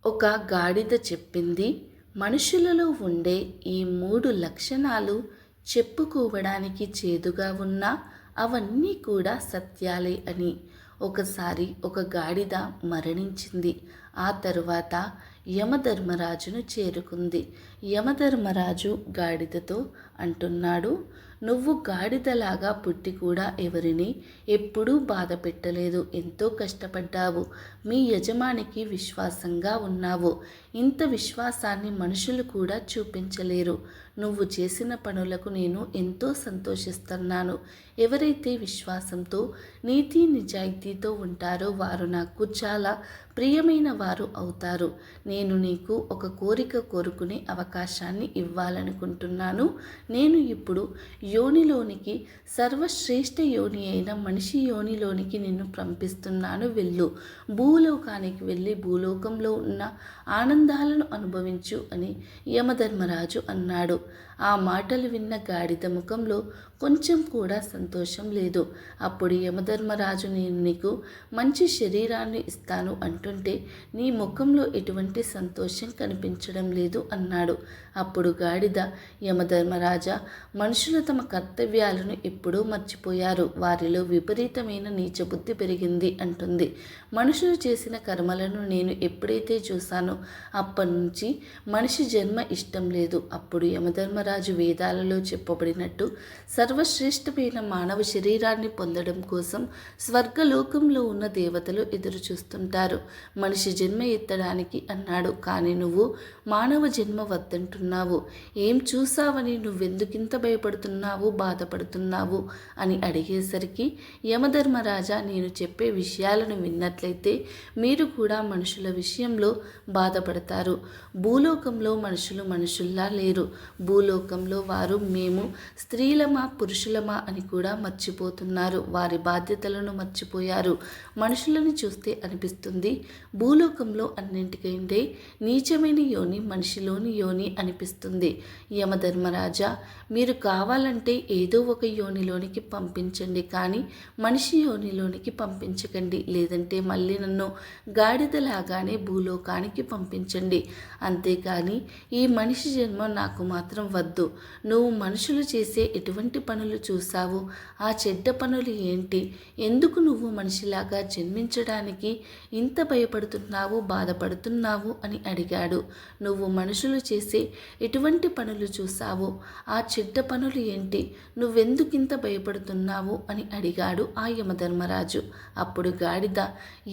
ఒక గాడిద చెప్పింది, మనుషులలో ఉండే ఈ 3 లక్షణాలు చెప్పుకోవడానికి చేదుగా ఉన్నా అవన్నీ కూడా సత్యాలే అని. ఒకసారి ఒక గాడిద మరణించింది. ఆ తరువాత యమధర్మరాజును చేరుకుంది. యమధర్మరాజు గాడిదతో అంటున్నాడు, నువ్వు గాడిదలాగా పుట్టి కూడా ఎవరిని ఎప్పుడూ బాధ పెట్టలేదు. ఎంతో కష్టపడ్డావు. మీ యజమానికి విశ్వాసంగా ఉన్నావు. ఇంత విశ్వాసాన్ని మనుషులు కూడా చూపించలేరు. నువ్వు చేసిన పనులకు నేను ఎంతో సంతోషిస్తున్నాను. ఎవరైతే విశ్వాసంతో నీతి నిజాయితీతో ఉంటారో వారు నాకు చాలా ప్రియమైన వారు అవుతారు. నేను నీకు ఒక కోరిక కోరుకునే అవకాశాన్ని ఇవ్వాలనుకుంటున్నాను. నేను ఇప్పుడు యోనిలోనికి, సర్వశ్రేష్ఠ యోని అయిన మనిషి యోనిలోనికి నిన్ను పంపిస్తున్నాను. వెళ్ళు, భూలోకానికి వెళ్ళి భూలోకంలో ఉన్న ఆనందాలను అనుభవించు అని యమధర్మరాజు అన్నాడు. ఆ మాటలు విన్న గాడిద ముఖంలో కొంచెం కూడా సంతోషం లేదు. అప్పుడు యమధర్మరాజు, నేను నీకు మంచి శరీరాన్ని ఇస్తాను అంటుంటే నీ ముఖంలో ఎటువంటి సంతోషం కనిపించడం లేదు అన్నాడు. అప్పుడు గాడిద, యమధర్మరాజా, మనుషులు తమ కర్తవ్యాలను ఎప్పుడూ మర్చిపోయారు. వారిలో విపరీతమైన నీచబుద్ధి పెరిగింది అంటుంది. మనుషులు చేసిన కర్మలను నేను ఎప్పుడైతే చూశానో అప్పటి నుంచి మనిషి జన్మ ఇష్టం లేదు. అప్పుడు యమధర్మరాజు వేదాలలో చెప్పబడినట్టు సర్వశ్రేష్టమైన మానవ శరీరాన్ని పొందడం కోసం స్వర్గలోకంలో ఉన్న దేవతలు ఎదురు చూస్తుంటారు మనిషి జన్మ ఎత్తడానికి అన్నాడు. కానీ నువ్వు మానవ జన్మ వద్దంటున్నావు. ఏం చూసావని నువ్వెందుకింత భయపడుతున్నావు, బాధపడుతున్నావు అని అడిగేసరికి, యమధర్మరాజా, నేను చెప్పే విషయాలను విన్నట్లయితే మీరు కూడా మనుషుల విషయంలో బాధపడతారు. భూలోకంలో మనుషులు మనుషుల్లా లేరు. భూలోకంలో వారు మేము స్త్రీలమా పురుషులమా అని కూడా మర్చిపోతున్నారు. వారి బాధ్యతలను మర్చిపోయారు. మనుషులను చూస్తే అనిపిస్తుంది భూలోకంలో అన్నింటికంటే నీచమైన యోని మనిషిలోని యోని అనిపిస్తుంది. యమధర్మరాజా, మీరు కావాలంటే ఏదో ఒక యోనిలోనికి పంపించండి, కానీ మనిషి యోనిలోనికి పంపించకండి. లేదంటే మళ్ళీ నన్ను గాడిదలాగానే భూలోకానికి పంపించండి. అంతేకాని ఈ మనిషి జన్మ నాకు మాత్రం వద్దు. నువ్వు మనుషులు చేసే ఎటువంటి పనులు చూసావు? ఆ చెడ్డ పనులు ఏంటి? ఎందుకు నువ్వు మనిషిలాగా జన్మించడానికి ఇంత భయపడుతున్నావు, బాధపడుతున్నావు అని అడిగాడు. నువ్వు మనుషులు చేసే ఎటువంటి పనులు చూసావు? ఆ చెడ్డ పనులు ఏంటి? నువ్వెందుకింత భయపడుతున్నావు అని అడిగాడు ఆ యమధర్మరాజు. అప్పుడు గాడిద,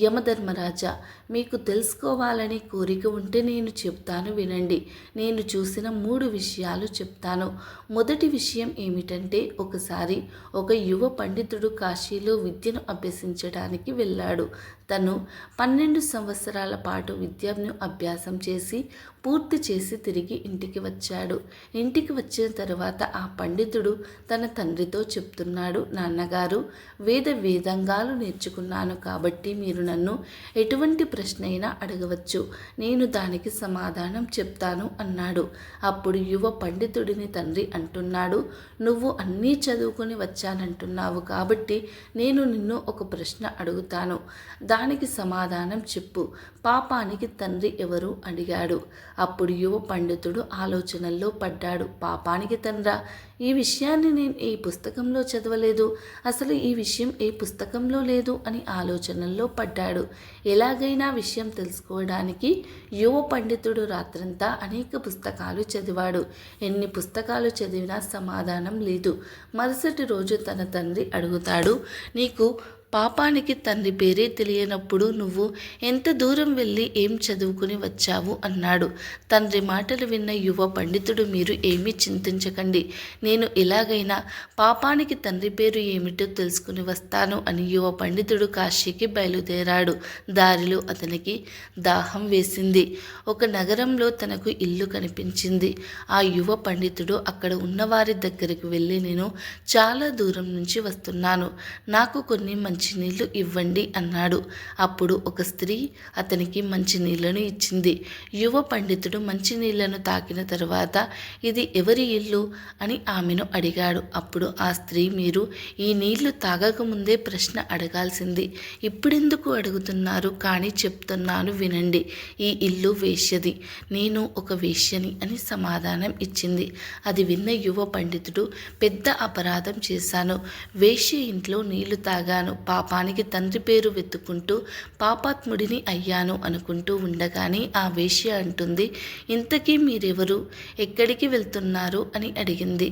యమధర్మరాజా, మీకు తెలుసుకోవాలని కోరిక ఉంటే నేను చెప్తాను, వినండి. నేను చూసిన 3 విషయాలు చెప్తాను. మొదటి విషయం ఏమిటంటే, ఒకసారి ఒక యువ పండితుడు కాశీలో విద్యను అభ్యసించడానికి వెళ్ళాడు. తను 12 సంవత్సరాల పాటు విద్యను అభ్యాసం చేసి పూర్తి చేసి తిరిగి ఇంటికి వచ్చాడు. ఇంటికి వచ్చిన తర్వాత ఆ పండితుడు తన తండ్రితో చెప్తున్నాడు, నాన్నగారు, వేదాంగాలు నేర్చుకున్నాను కాబట్టి మీరు నన్ను ఎటువంటి ప్రశ్న అయినా అడగవచ్చు, నేను దానికి సమాధానం చెప్తాను అన్నాడు. అప్పుడు యువ పండితుడిని తండ్రి అంటున్నాడు, నువ్వు అన్నీ చదువుకొని వచ్చానంటున్నావు కాబట్టి నేను నిన్ను ఒక ప్రశ్న అడుగుతాను, దానికి సమాధానం చెప్పు. పాపానికి తండ్రి ఎవరు అడిగాడు. అప్పుడు యువ పండితుడు ఆలోచనల్లో పడ్డాడు. పాపానికి తండ్రా? ఈ విషయాన్ని నేను ఏ పుస్తకంలో చదవలేదు. అసలు ఈ విషయం ఏ పుస్తకంలో లేదు అని ఆలోచనల్లో పడ్డాడు. ఎలాగైనా విషయం తెలుసుకోవడానికి యువ పండితుడు రాత్రంతా అనేక పుస్తకాలు చదివాడు. ఎన్ని పుస్తకాలు చదివినా సమాధానం లేదు. మరుసటి రోజు తన తండ్రి అడుగుతాడు, నీకు పాపానికి తండ్రి పేరే తెలియనప్పుడు నువ్వు ఎంత దూరం వెళ్ళి ఏం చదువుకుని వచ్చావు అన్నాడు. తండ్రి మాటలు విన్న యువ పండితుడు, మీరు ఏమీ చింతించకండి, నేను ఎలాగైనా పాపానికి తండ్రి పేరు ఏమిటో తెలుసుకుని వస్తాను అని యువ పండితుడు కాశీకి బయలుదేరాడు. దారిలో అతనికి దాహం వేసింది. ఒక నగరంలో తనకు ఇల్లు కనిపించింది. ఆ యువ పండితుడు అక్కడ ఉన్నవారి దగ్గరికి వెళ్ళి, నేను చాలా దూరం నుంచి వస్తున్నాను, నాకు కొన్ని మంచి మంచినీళ్ళు ఇవ్వండి అన్నాడు. అప్పుడు ఒక స్త్రీ అతనికి మంచినీళ్లను ఇచ్చింది. యువ పండితుడు మంచినీళ్లను తాకిన తర్వాత ఇది ఎవరి ఇల్లు అని ఆమెను అడిగాడు. అప్పుడు ఆ స్త్రీ, మీరు ఈ నీళ్లు తాగకముందే ప్రశ్న అడగాల్సింది, ఇప్పుడెందుకు అడుగుతున్నారు, కానీ చెప్తున్నాను వినండి, ఈ ఇల్లు వేశ్యది, నేను ఒక వేశ్యని అని సమాధానం ఇచ్చింది. అది విన్న యువ పండితుడు, పెద్ద అపరాధం చేశాను, వేశ్య ఇంట్లో నీళ్లు తాగాను, పాపానికి తండ్రి పేరు వెతుక్కుంటూ పాపాత్ముడిని అయ్యాను అనుకుంటూ ఉండగానే ఆ వేశ్య అంటుంది, ఇంతకీ మీరెవరు, ఎక్కడికి వెళ్తున్నారు అని అడిగింది.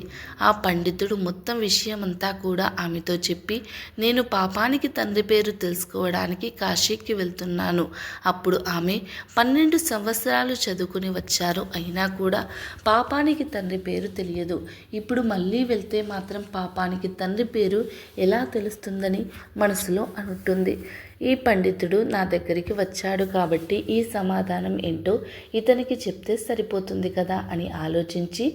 ఆ పండితుడు మొత్తం విషయమంతా కూడా ఆమెతో చెప్పి, నేను పాపానికి తండ్రి పేరు తెలుసుకోవడానికి కాశీకి వెళ్తున్నాను. అప్పుడు ఆమె 12 సంవత్సరాలు చదువుకుని వచ్చారు, అయినా కూడా పాపానికి తండ్రి పేరు తెలియదు. ఇప్పుడు మళ్ళీ వెళ్తే మాత్రం పాపానికి తండ్రి పేరు ఎలా తెలుస్తుందని మనసులో అంటుంది. ఈ పండితుడు నా దగ్గరికి వచ్చాడు కాబట్టి ఈ సమాధానం ఏంటో ఇతనికి చెప్తే సరిపోతుంది కదా అని ఆలోచించి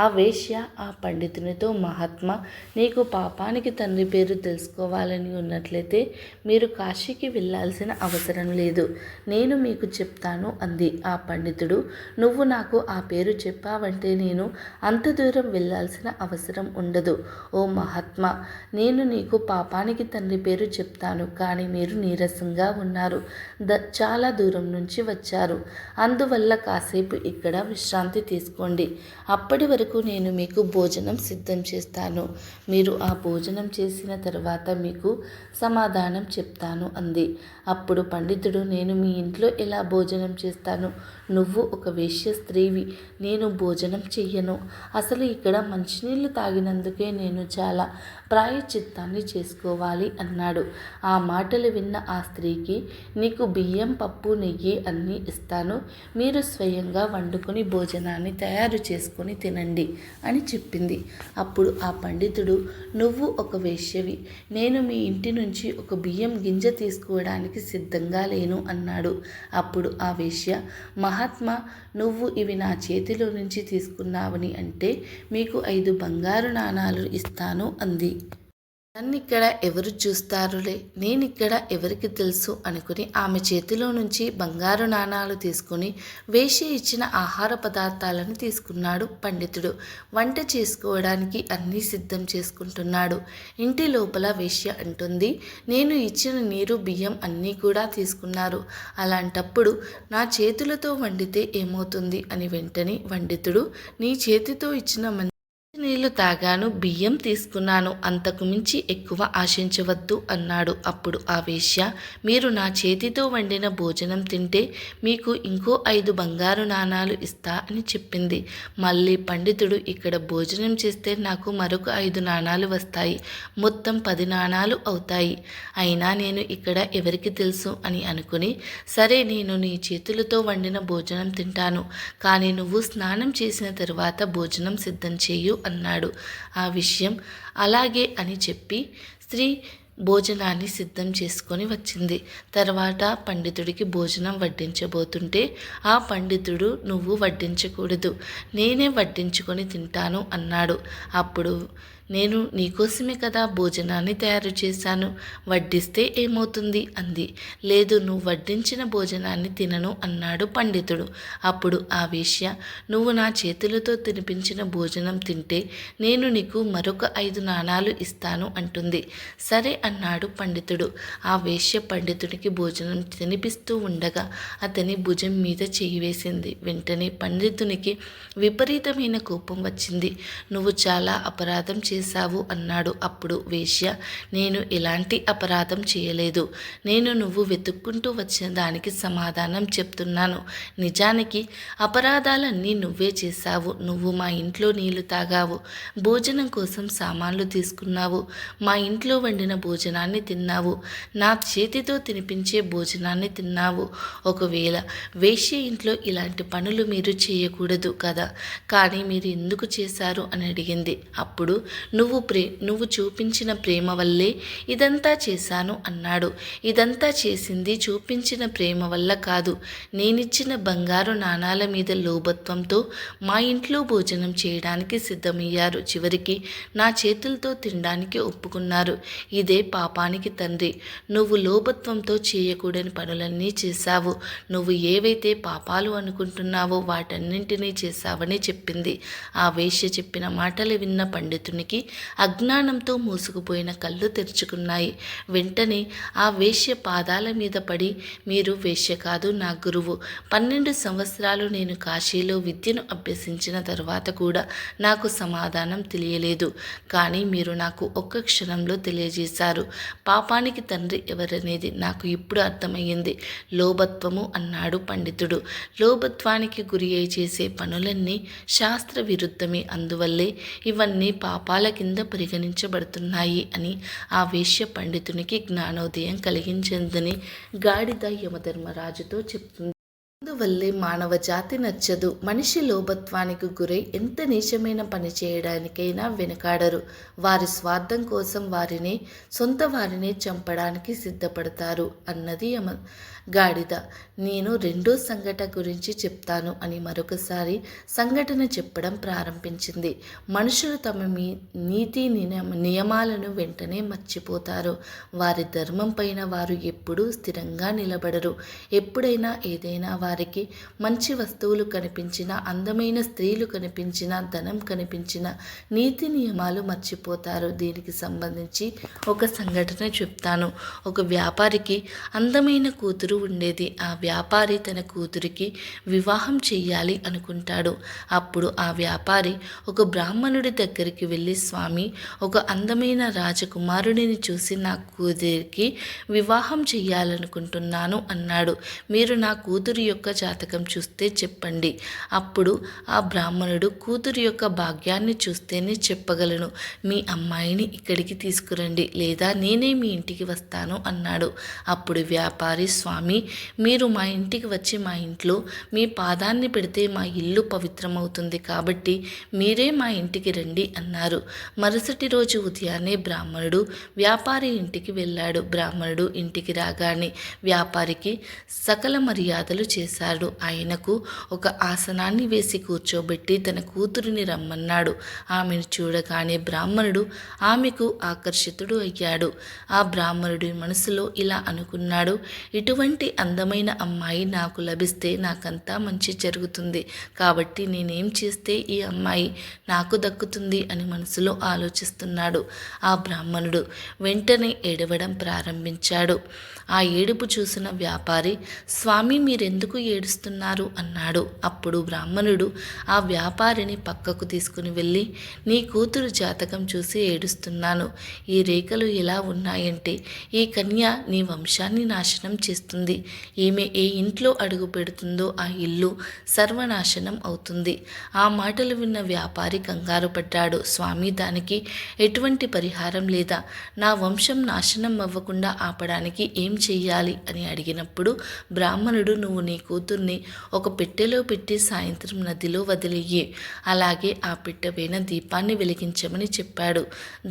ఆ వేశ్య ఆ పండితునితో, మహాత్మా, నీకు పాపానికి తండ్రి పేరు తెలుసుకోవాలని ఉన్నట్లయితే మీరు కాశీకి వెళ్ళాల్సిన అవసరం లేదు, నేను మీకు చెప్తాను అంది. ఆ పండితుడు, నువ్వు నాకు ఆ పేరు చెప్పావంటే నేను అంత దూరం వెళ్ళాల్సిన అవసరం ఉండదు. ఓ మహాత్మా, నేను నీకు పాపానికి తండ్రి పేరు చెప్తాను, కానీ మీరు నీరసంగా ఉన్నారు, చాలా దూరం నుంచి వచ్చారు, అందువల్ల కాసేపు ఇక్కడ విశ్రాంతి తీసుకోండి, అప్పటి వరకు నేను మీకు భోజనం సిద్ధం చేస్తాను, మీరు ఆ భోజనం చేసిన తర్వాత మీకు సమాధానం చెప్తాను అంది. అప్పుడు పండితుడు, నేను మీ ఇంట్లో ఎలా భోజనం చేస్తాను, నువ్వు ఒక వేశ్య స్త్రీవి, నేను భోజనం చెయ్యను, అసలు ఇక్కడ మంచినీళ్ళు తాగినందుకే నేను చాలా ప్రాయశ్చిత్తాన్ని చేసుకోవాలి అన్నాడు. ఆ మాటలు విన్న ఆ స్త్రీకి, నీకు బియ్యం, పప్పు, నెయ్యి అన్నీ ఇస్తాను, మీరు స్వయంగా వండుకొని భోజనాన్ని తయారు చేసుకొని తినండి అని చెప్పింది. అప్పుడు ఆ పండితుడు, నువ్వు ఒక వేశ్యవి, నేను మీ ఇంటి నుంచి ఒక బియ్యం గింజ తీసుకోవడానికి సిద్ధంగా లేను అన్నాడు. అప్పుడు ఆ వేశ్య, మహాత్మా, నువ్వు ఇవి నా చేతిలో నుంచి తీసుకున్నావని అంటే మీకు 5 బంగారు నాణాలు ఇస్తాను అంది. నన్నిక్కడ ఎవరు చూస్తారులే, నేనిక్కడ ఎవరికి తెలుసు అనుకుని ఆమె చేతిలో నుంచి బంగారు నాణాలు తీసుకుని వేశ్య ఇచ్చిన ఆహార పదార్థాలను తీసుకున్నాడు పండితుడు. వంట చేసుకోవడానికి అన్నీ సిద్ధం చేసుకుంటున్నాడు. ఇంటి లోపల వేశ్య అంటుంది, నేను ఇచ్చిన నీరు, బియ్యం అన్నీ కూడా తీసుకున్నారు, అలాంటప్పుడు నా చేతులతో వండితే ఏమవుతుంది అని వెంటనే పండితుడు, నీ చేతితో ఇచ్చిన నీళ్లు తాగాను, బియ్యం తీసుకున్నాను, అంతకు మించి ఎక్కువ ఆశించవద్దు అన్నాడు. అప్పుడు ఆ వేశ్య, మీరు నా చేతితో వండిన భోజనం తింటే మీకు ఇంకో 5 బంగారు నాణాలు ఇస్తా అని చెప్పింది. మళ్ళీ పండితుడు, ఇక్కడ భోజనం చేస్తే నాకు మరొక 5 నాణాలు వస్తాయి, మొత్తం 10 నాణాలు అవుతాయి, అయినా నేను ఇక్కడ ఎవరికి తెలుసు అని అనుకుని, సరే నేను నీ చేతులతో వండిన భోజనం తింటాను, కానీ నువ్వు స్నానం చేసిన తర్వాత భోజనం సిద్ధం చేయు అన్నాడు. ఆ విషయం అలాగే అని చెప్పి స్త్రీ భోజనాన్ని సిద్ధం చేసుకొని వచ్చింది. తర్వాత పండితుడికి భోజనం వడ్డించబోతుంటే ఆ పండితుడు, నువ్వు వడ్డించకూడదు, నేనే వడ్డించుకొని తింటాను అన్నాడు. అప్పుడు, నేను నీకోసమే కదా భోజనాన్ని తయారు చేశాను, వడ్డిస్తే ఏమవుతుంది అంది. లేదు, నువ్వు వడ్డించిన భోజనాన్ని తినను అన్నాడు పండితుడు. అప్పుడు ఆ వేశ్య, నువ్వు నా చేతులతో తినిపించిన భోజనం తింటే నేను నీకు మరొక 5 నాణాలు ఇస్తాను అంటుంది. సరే అన్నాడు పండితుడు. ఆ వేశ్య పండితుడికి భోజనం తినిపిస్తూ ఉండగా అతని భుజం మీద చేయి వేసింది. వెంటనే పండితునికి విపరీతమైన కోపం వచ్చింది. నువ్వు చాలా అపరాధం చేశావు అన్నాడు. అప్పుడు వేశ్య, నేను ఎలాంటి అపరాధం చేయలేదు, నేను నువ్వు వెతుక్కుంటూ వచ్చిన దానికి సమాధానం చెప్తున్నాను. నిజానికి అపరాధాలన్నీ నువ్వే చేశావు. నువ్వు మా ఇంట్లో నీళ్లు తాగావు, భోజనం కోసం సామాన్లు తీసుకున్నావు, మా ఇంట్లో వండిన భోజనాన్ని తిన్నావు, నా చేతితో తినిపించే భోజనాన్ని తిన్నావు. ఒకవేళ వేశ్య ఇంట్లో ఇలాంటి పనులు మీరు చేయకూడదు కదా, కానీ మీరు ఎందుకు చేశారు అని అడిగింది. అప్పుడు, నువ్వు చూపించిన ప్రేమ వల్లే ఇదంతా చేశాను అన్నాడు. ఇదంతా చేసింది చూపించిన ప్రేమ వల్ల కాదు, నేనిచ్చిన బంగారు నాణాల మీద లోభత్వంతో మా ఇంట్లో భోజనం చేయడానికి సిద్ధమయ్యారు. చివరికి నా చేతులతో తినడానికి ఒప్పుకున్నారు. ఇదే పాపానికి తండ్రి. నువ్వు లోభత్వంతో చేయకూడని పనులన్నీ చేశావు. నువ్వు ఏవైతే పాపాలు అనుకుంటున్నావో వాటన్నింటినీ చేశావని చెప్పింది. ఆ వేశ్య చెప్పిన మాటలు విన్న పండితునికి అజ్ఞానంతో మూసుకుపోయిన కళ్ళు తెరుచుకున్నాయి. వెంటనే ఆ వేశ్య పాదాల మీద పడి, మీరు వేశ్య కాదు, నా గురువు. 12 సంవత్సరాలు నేను కాశీలో విద్యను అభ్యసించిన తర్వాత కూడా నాకు సమాధానం తెలియలేదు. కానీ మీరు నాకు ఒక్క క్షణంలో తెలియజేశారు. పాపానికి తండ్రి ఎవరనేది నాకు ఇప్పుడు అర్థమయ్యింది. లోభత్వము అన్నాడు పండితుడు. లోభత్వానికి గురి అయి చేసే పనులన్నీ శాస్త్ర విరుద్ధమే. అందువల్లే ఇవన్నీ పాపాల కింద పరిగణించబడుతున్నాయి అని ఆ వేశ్య పండితునికి జ్ఞానోదయం కలిగించిందని గాడిద యమధర్మరాజుతో చెప్తుంది. అందువల్లే మానవ జాతి నచ్చదు. మనిషి లోభత్వానికి గురై ఎంత నీచమైన పని చేయడానికైనా వెనుకాడరు. వారి స్వార్థం కోసం సొంత వారినే చంపడానికి సిద్ధపడతారు అన్నది గాడిద. నేను రెండో సంఘటన గురించి చెప్తాను అని మరొకసారి సంఘటన చెప్పడం ప్రారంభించింది. మనుషులు తమ నీతి నియమాలను వెంటనే మర్చిపోతారు. వారి ధర్మం పైన వారు ఎప్పుడూ స్థిరంగా నిలబడరు. ఎప్పుడైనా ఏదైనా వారికి మంచి వస్తువులు కనిపించినా, అందమైన స్త్రీలు కనిపించినా, ధనం కనిపించినా నీతి నియమాలు మర్చిపోతారు. దీనికి సంబంధించి ఒక సంఘటన చెప్తాను. ఒక వ్యాపారికి అందమైన కూతురు ఉండేది. ఆ వ్యాపారి తన కూతురికి వివాహం చెయ్యాలి అనుకుంటాడు. అప్పుడు ఆ వ్యాపారి ఒక బ్రాహ్మణుడి దగ్గరికి వెళ్ళి, స్వామి, ఒక అందమైన రాజకుమారుడిని చూసి నా కూతురికి వివాహం చెయ్యాలనుకుంటున్నాను అన్నాడు. మీరు నా కూతురు యొక్క జాతకం చూస్తే చెప్పండి. అప్పుడు ఆ బ్రాహ్మణుడు, కూతురు యొక్క భాగ్యాన్ని చూస్తేనే చెప్పగలను. మీ అమ్మాయిని ఇక్కడికి తీసుకురండి, లేదా నేనే మీ ఇంటికి వస్తాను అన్నాడు. అప్పుడు వ్యాపారి, స్వామి, మీరు మా ఇంటికి వచ్చి మా ఇంట్లో మీ పాదాన్ని పెడితే మా ఇల్లు పవిత్రమవుతుంది, కాబట్టి మీరే మా ఇంటికి రండి అన్నారు. మరుసటి రోజు ఉదయాన్నే బ్రాహ్మణుడు వ్యాపారి ఇంటికి వెళ్ళాడు. బ్రాహ్మణుడు ఇంటికి రాగానే వ్యాపారికి సకల మర్యాదలు చేశాడు. ఆయనకు ఒక ఆసనాన్ని వేసి కూర్చోబెట్టి తన కూతురిని రమ్మన్నాడు. ఆమెను చూడగానే బ్రాహ్మణుడు ఆమెకు ఆకర్షితుడు అయ్యాడు. ఆ బ్రాహ్మణుడి మనసులో ఇలా అనుకున్నాడు, ఇటువంటి అందమైన అమ్మాయి నాకు లభిస్తే నాకంతా మంచి జరుగుతుంది, కాబట్టి నేనేం చేస్తే ఈ అమ్మాయి నాకు దక్కుతుంది అని మనసులో ఆలోచిస్తున్నాడు. ఆ బ్రాహ్మణుడు వెంటనే ఏడవడం ప్రారంభించాడు. ఆ ఏడుపు చూసిన వ్యాపారి, స్వామి, మీరెందుకు ఏడుస్తున్నారు అన్నాడు. అప్పుడు బ్రాహ్మణుడు ఆ వ్యాపారిని పక్కకు తీసుకుని వెళ్ళి, నీ కూతురు జాతకం చూసి ఏడుస్తున్నాను. ఈ రేఖలు ఎలా ఉన్నాయంటే ఈ కన్య నీ వంశాన్ని నాశనం చేస్తుంది. ఈమె ఏ ఇంట్లో అడుగు పెడుతుందో ఆ ఇల్లు సర్వనాశనం అవుతుంది. ఆ మాటలు విన్న వ్యాపారి కంగారు పడ్డాడు. స్వామి, దానికి ఎటువంటి పరిహారం లేదా? నా వంశం నాశనం అవ్వకుండా ఆపడానికి ఏం చెయ్యాలి అని అడిగినప్పుడు బ్రాహ్మణుడు, నువ్వు నీ కూతుర్ని ఒక పెట్టెలో పెట్టి సాయంత్రం నదిలో వదిలేయి, అలాగే ఆ పెట్టెపైన దీపాన్ని వెలిగించమని చెప్పాడు.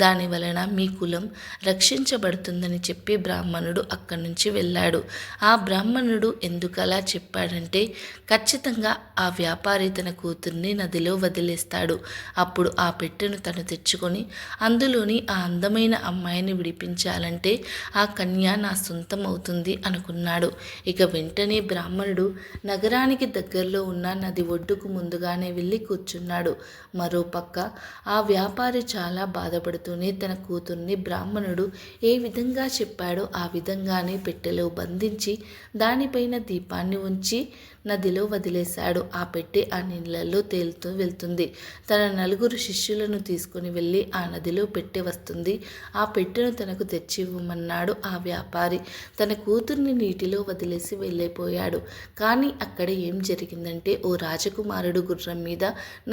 దాని వలన మీ కులం రక్షించబడుతుందని చెప్పి బ్రాహ్మణుడు అక్కడి నుంచి వెళ్ళాడు. ఆ బ్రాహ్మణుడు ఎందుకలా చెప్పాడంటే, ఖచ్చితంగా ఆ వ్యాపారి తన కూతుర్ని నదిలో వదిలేస్తాడు. అప్పుడు ఆ పెట్టెను తను తెచ్చుకొని అందులోని ఆ అందమైన అమ్మాయిని విడిపించాలంటే ఆ కన్య నా సొంతం అవుతుంది అనుకున్నాడు. ఇక వెంటనే బ్రాహ్మణుడు నగరానికి దగ్గరలో ఉన్న నది ఒడ్డుకు ముందుగానే వెళ్ళి కూర్చున్నాడు. మరోపక్క ఆ వ్యాపారి చాలా బాధపడుతూనే తన కూతుర్ని బ్రాహ్మణుడు ఏ విధంగా చెప్పాడో ఆ విధంగానే పెట్టెలో బంధించి దానిపైన దీపాన్ని ఉంచి నదిలో వదిలేశాడు. ఆ పెట్టె ఆ నీళ్ళల్లో తేలుతూ వెళ్తుంది. తన 4 శిష్యులను తీసుకుని వెళ్ళి ఆ నదిలో పెట్టె వస్తుంది. ఆ పెట్టెను తనకు తెచ్చి ఇవ్వమన్నాడు ఆ వ్యాపారి. తన కూతుర్ని నీటిలో వదిలేసి వెళ్ళిపోయాడు. కానీ అక్కడ ఏం జరిగిందంటే, ఓ రాజకుమారుడు గుర్రం మీద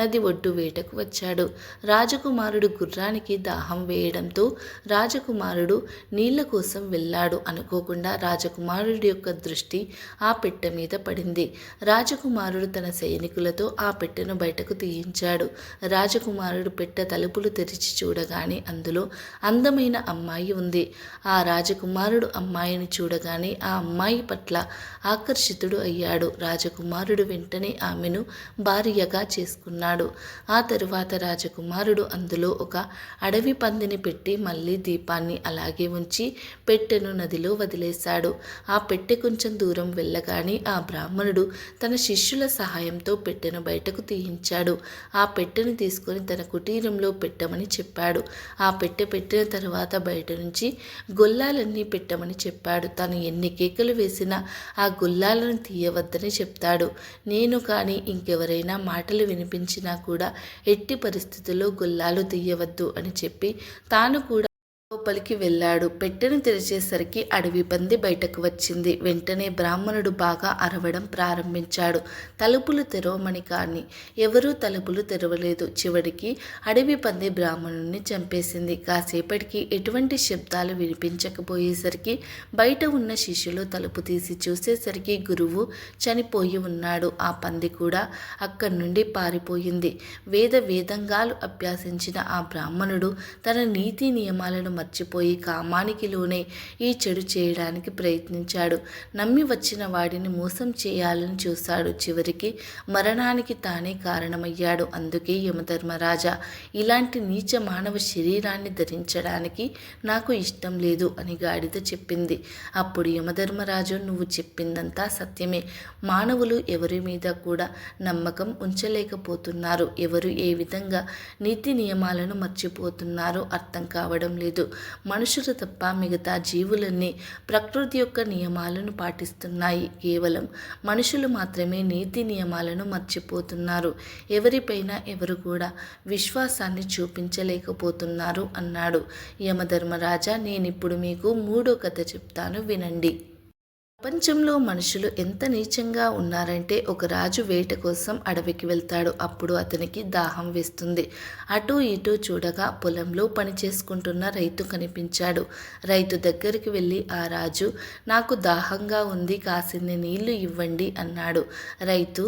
నది ఒడ్డు వేటకు వచ్చాడు. రాజకుమారుడు గుర్రానికి దాహం వేయడంతో రాజకుమారుడు నీళ్ల కోసం వెళ్ళాడు. అనుకోకుండా రాజకుమారుడి యొక్క దృష్టి ఆ పెట్టె మీద పడింది. రాజకుమారుడు తన సైనికులతో ఆ పెట్టెను బయటకు తీయించాడు. రాజకుమారుడు పెట్టె తలుపులు తెరిచి చూడగానే అందులో అందమైన అమ్మాయి ఉంది. ఆ రాజకుమారుడు అమ్మాయిని చూడగానే ఆ అమ్మాయి పట్ల ఆకర్షితుడు అయ్యాడు. రాజకుమారుడు వెంటనే ఆమెను భార్యగా చేసుకున్నాడు. ఆ తరువాత రాజకుమారుడు అందులో ఒక అడవి పందిని పెట్టి మళ్ళీ దీపాన్ని అలాగే ఉంచి పెట్టెను నదిలో వదిలేశాడు. ఆ పెట్టె కొంచెం దూరం వెళ్ళగానే ఆ బ్రాహ్మణుడు తన శిష్యుల సహాయంతో పెట్టెను బయటకు తీయించాడు. ఆ పెట్టెను తీసుకొని తన కుటీరంలో పెట్టమని చెప్పాడు. ఆ పెట్టిన తర్వాత బయట నుంచి గొల్లాలన్నీ పెట్టమని చెప్పాడు. తను ఎన్ని కేకలు వేసినా ఆ గొల్లాలను తీయవద్దని చెప్తాడు. నేను కానీ ఇంకెవరైనా మాటలు వినిపించినా కూడా ఎట్టి పరిస్థితుల్లో గొల్లాలు తీయవద్దు అని చెప్పి తాను కూడా లోపలికి వెళ్ళాడు. పెట్టెను తెరిచేసరికి అడవి పంది బయటకు వచ్చింది. వెంటనే బ్రాహ్మణుడు బాగా అరవడం ప్రారంభించాడు. తలుపులు తెరవమని కానీ ఎవరూ తలుపులు తెరవలేదు. చివరికి అడవి పంది బ్రాహ్మణుడిని చంపేసింది. కాసేపటికి ఎటువంటి శబ్దాలు వినిపించకపోయేసరికి బయట ఉన్న శిష్యులు తలుపు తీసి చూసేసరికి గురువు చనిపోయి ఉన్నాడు. ఆ పంది కూడా అక్కడి నుండి పారిపోయింది. వేదంగాలు అభ్యాసించిన ఆ బ్రాహ్మణుడు తన నీతి నియమాలను మర్చిపోయి కామానికి లోనే ఈ చెడు చేయడానికి ప్రయత్నించాడు. నమ్మి వచ్చిన వాడిని మోసం చేయాలని చూశాడు. చివరికి మరణానికి తానే కారణమయ్యాడు. అందుకే యమధర్మరాజా, ఇలాంటి నీచ మానవ శరీరాన్ని ధరించడానికి నాకు ఇష్టం లేదు అని గాడిద చెప్పింది. అప్పుడు యమధర్మరాజు, నువ్వు చెప్పిందంతా సత్యమే. మానవులు ఎవరి మీద కూడా నమ్మకం ఉంచలేకపోతున్నారు. ఎవరు ఏ విధంగా నీతి నియమాలను మర్చిపోతున్నారో అర్థం కావడం లేదు. మనుషులు తప్ప మిగతా జీవులన్నీ ప్రకృతి యొక్క నియమాలను పాటిస్తున్నాయి. కేవలం మనుషులు మాత్రమే నీతి నియమాలను మర్చిపోతున్నారు. ఎవరిపైన ఎవరు కూడా విశ్వాసాన్ని చూపించలేకపోతున్నారు అన్నాడు. యమధర్మరాజా, నేనిప్పుడు మీకు 3వ కథ చెప్తాను, వినండి. ప్రపంచంలో మనుషులు ఎంత నీచంగా ఉన్నారంటే, ఒక రాజు వేట కోసం అడవికి వెళ్తాడు. అప్పుడు అతనికి దాహం వేస్తుంది. అటూ ఇటూ చూడగా పొలంలో పని చేసుకుంటున్న రైతు కనిపించాడు. రైతు దగ్గరికి వెళ్ళి, ఆ రాజు, నాకు దాహంగా ఉంది, కాసిన్ని నీళ్లు ఇవ్వండి అన్నాడు. రైతు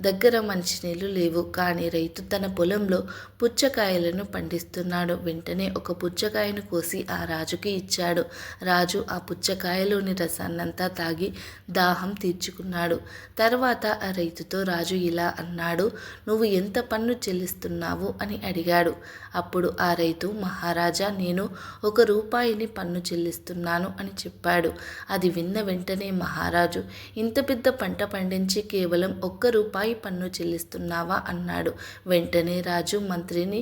దగ్గర మంచినీళ్లు లేవు. కానీ రైతు తన పొలంలో పుచ్చకాయలను పండిస్తున్నాడు. వెంటనే ఒక పుచ్చకాయను కోసి ఆ రాజుకి ఇచ్చాడు. రాజు ఆ పుచ్చకాయలోని రసాన్నంతా తాగి దాహం తీర్చుకున్నాడు. తర్వాత ఆ రైతుతో రాజు ఇలా అన్నాడు, నువ్వు ఎంత పన్ను చెల్లిస్తున్నావు అని అడిగాడు. అప్పుడు ఆ రైతు, మహారాజా, నేను 1 రూపాయిని పన్ను చెల్లిస్తున్నాను అని చెప్పాడు. అది విన్న వెంటనే మహారాజు, ఇంత పెద్ద పంట పండించి కేవలం 1 రూపాయి పన్ను చెల్లిస్తున్నావా అన్నాడు. వెంటనే రాజు మంత్రిని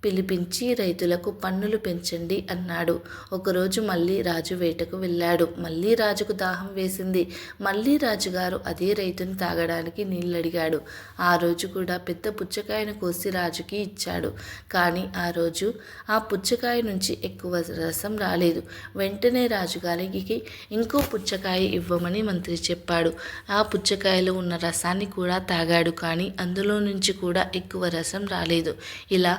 పిలిపించి రైతులకు పన్నులు పెంచండి అన్నాడు. ఒకరోజు మళ్ళీ రాజు వేటకు వెళ్ళాడు. మళ్ళీ రాజుకు దాహం వేసింది. మళ్ళీ రాజుగారు అదే రైతుని తాగడానికి నీళ్ళు అడిగాడు. ఆ రోజు కూడా పెద్ద పుచ్చకాయను కోసి రాజుకి ఇచ్చాడు. కానీ ఆ రోజు ఆ పుచ్చకాయ నుంచి ఎక్కువ రసం రాలేదు. వెంటనే రాజుగారికి ఇంకో పుచ్చకాయ ఇవ్వమని మంత్రి చెప్పాడు. ఆ పుచ్చకాయలో ఉన్న రసాన్ని కూడా తాగాడు. కానీ అందులో నుంచి కూడా ఎక్కువ రసం రాలేదు. ఇలా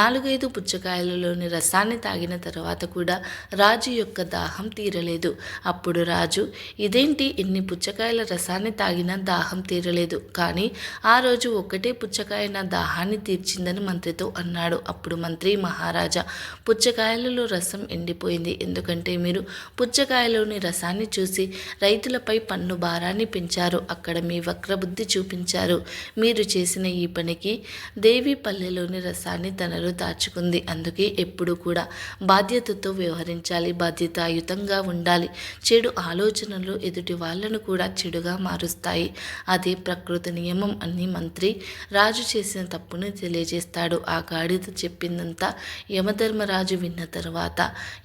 4-5 పుచ్చకాయలలోని రసాన్ని తాగిన తర్వాత కూడా రాజు యొక్క దాహం తీరలేదు. అప్పుడు రాజు, ఇదేంటి, ఎన్ని పుచ్చకాయల రసాన్ని తాగినా దాహం తీరలేదు, కానీ ఆ రోజు ఒక్కటే పుచ్చకాయ నా దాహాన్ని తీర్చిందని మంత్రితో అన్నాడు. అప్పుడు మంత్రి, మహారాజా, పుచ్చకాయలలో రసం ఎండిపోయింది. ఎందుకంటే మీరు పుచ్చకాయలోని రసాన్ని చూసి రైతులపై పన్ను భారాన్ని పెంచారు. అక్కడ మీ వక్రబుద్ధి చూపించారు. మీరు చేసిన ఈ పనికి దేవి పల్లెలోని రసాన్ని తనలో దాచుకుంది. అందుకే ఎప్పుడు కూడా బాధ్యతతో వ్యవహరించాలి, బాధ్యతాయుతంగా ఉండాలి. చెడు ఆలోచనలు ఎదుటి వాళ్ళను కూడా చెడుగా మారుస్తాయి. అదే ప్రకృతి నియమం అని మంత్రి రాజు చేసిన తప్పుని తెలియజేస్తాడు. ఆ గాడిద చెప్పిందంతా యమధర్మరాజు విన్న తర్వాత,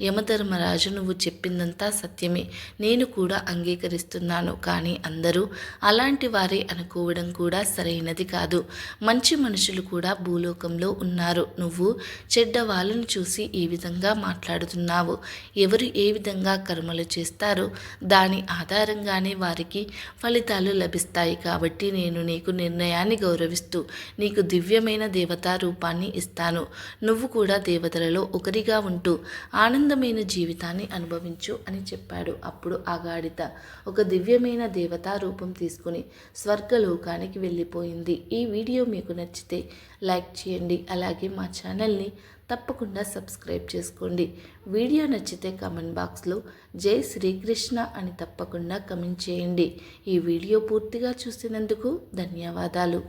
యమధర్మరాజు, నువ్వు చెప్పిందంతా సత్యమే, నేను కూడా అంగీకరిస్తున్నాను. కానీ అందరూ అలాంటి వారే అనుకోవడం కూడా సరైనది కాదు. మంచి మనుషులు కూడా భూలోకంలో ఉన్నారు. నువ్వు నువ్వు చెడ్డ వాళ్ళను చూసి ఈ విధంగా మాట్లాడుతున్నావు. ఎవరు ఏ విధంగా కర్మలు చేస్తారో దాని ఆధారంగానే వారికి ఫలితాలు లభిస్తాయి. కాబట్టి నేను నీకు నిర్ణయాన్ని గౌరవిస్తూ నీకు దివ్యమైన దేవతా రూపాన్ని ఇస్తాను. నువ్వు కూడా దేవతలలో ఒకరిగా ఉంటూ ఆనందమైన జీవితాన్ని అనుభవించు అని చెప్పాడు. అప్పుడు ఆ గాడిద ఒక దివ్యమైన దేవతా రూపం తీసుకుని స్వర్గలోకానికి వెళ్ళిపోయింది. ఈ వీడియో మీకు నచ్చితే లైక్ చేయండి. అలాగే మా ఛానల్ని తప్పకుండా సబ్స్క్రైబ్ చేసుకోండి. వీడియో నచ్చితే కమెంట్ బాక్స్లో జై శ్రీకృష్ణ అని తప్పకుండా కమెంట్ చేయండి. ఈ వీడియో పూర్తిగా చూసినందుకు ధన్యవాదాలు.